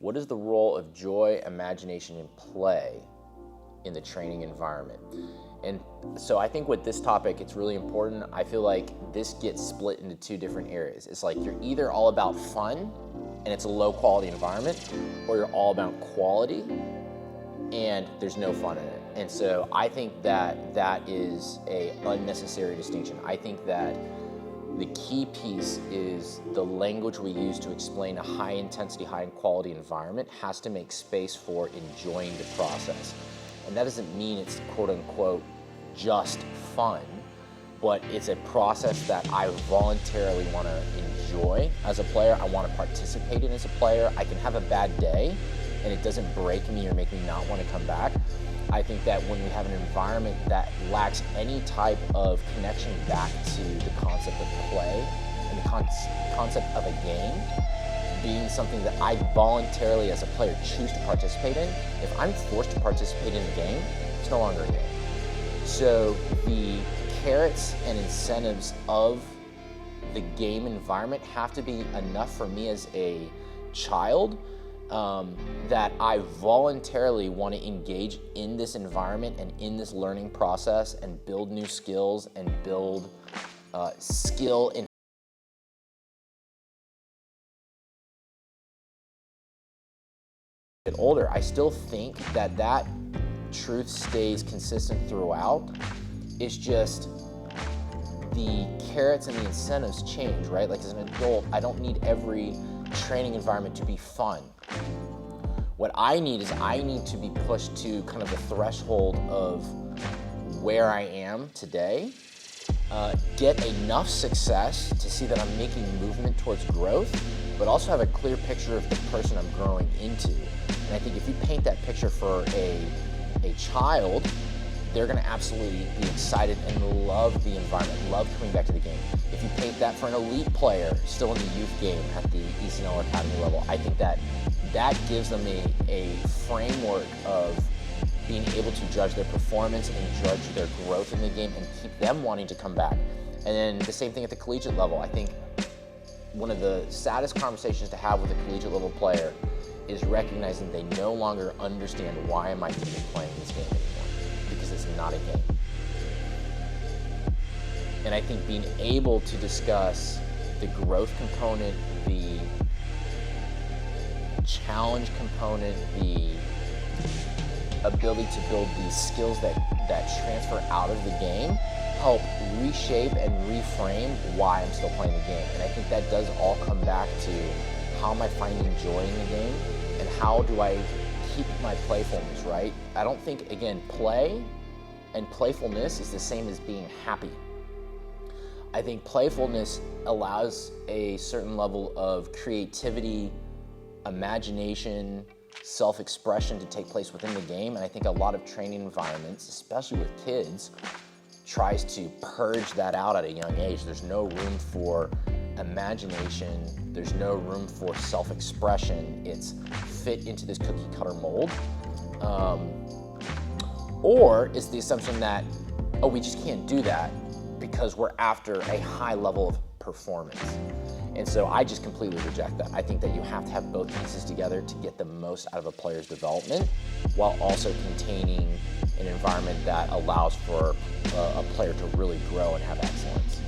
what is the role of joy, imagination, and play in the training environment? And so I think with this topic, it's really important. I feel like this gets split into two different areas. It's like you're either all about fun and it's a low quality environment, or you're all about quality and there's no fun in it. And so I think that that is a unnecessary distinction. I think that the key piece is the language we use to explain a high intensity, high quality environment has to make space for enjoying the process. And that doesn't mean it's quote unquote just fun, but it's a process that I voluntarily want to enjoy as a player. I want to participate in as a player. I can have a bad day and it doesn't break me or make me not want to come back. I think that when we have an environment that lacks any type of connection back to the concept of play and the concept of a game being something that I voluntarily as a player choose to participate in, if I'm forced to participate in a game, it's no longer a game. So the carrots and incentives of the game environment have to be enough for me as a child that I voluntarily want to engage in this environment and in this learning process and build new skills and build skill in older. I still think that that truth stays consistent throughout. It's just the carrots and the incentives change, right? Like as an adult, I don't need every training environment to be fun. What I need is I need to be pushed to kind of the threshold of where I am today, get enough success to see that I'm making movement towards growth, but also have a clear picture of the person I'm growing into. And I think if you paint that picture for a child, they're going to absolutely be excited and love the environment, love coming back to the game. If you paint that for an elite player still in the youth game at the ECNL or academy level, I think that that gives them a framework of being able to judge their performance and judge their growth in the game and keep them wanting to come back. And then the same thing at the collegiate level. I think one of the saddest conversations to have with a collegiate level player is recognizing they no longer understand why am I even playing this game anymore, because it's not a game. And I think being able to discuss the growth component, the challenge component, the ability to build these skills that transfer out of the game help reshape and reframe why I'm still playing the game. And I think that does all come back to how am I finding joy in the game and how do I keep my playfulness, right? I don't think, again, play and playfulness is the same as being happy. I think playfulness allows a certain level of creativity, imagination, self-expression to take place within the game. And I think a lot of training environments, especially with kids, tries to purge that out at a young age. There's no room for imagination. There's no room for self-expression. It's fit into this cookie cutter mold. Or it's the assumption that, oh, we just can't do that because we're after a high level of performance. And so I just completely reject that. I think that you have to have both pieces together to get the most out of a player's development while also containing an environment that allows for a player to really grow and have excellence.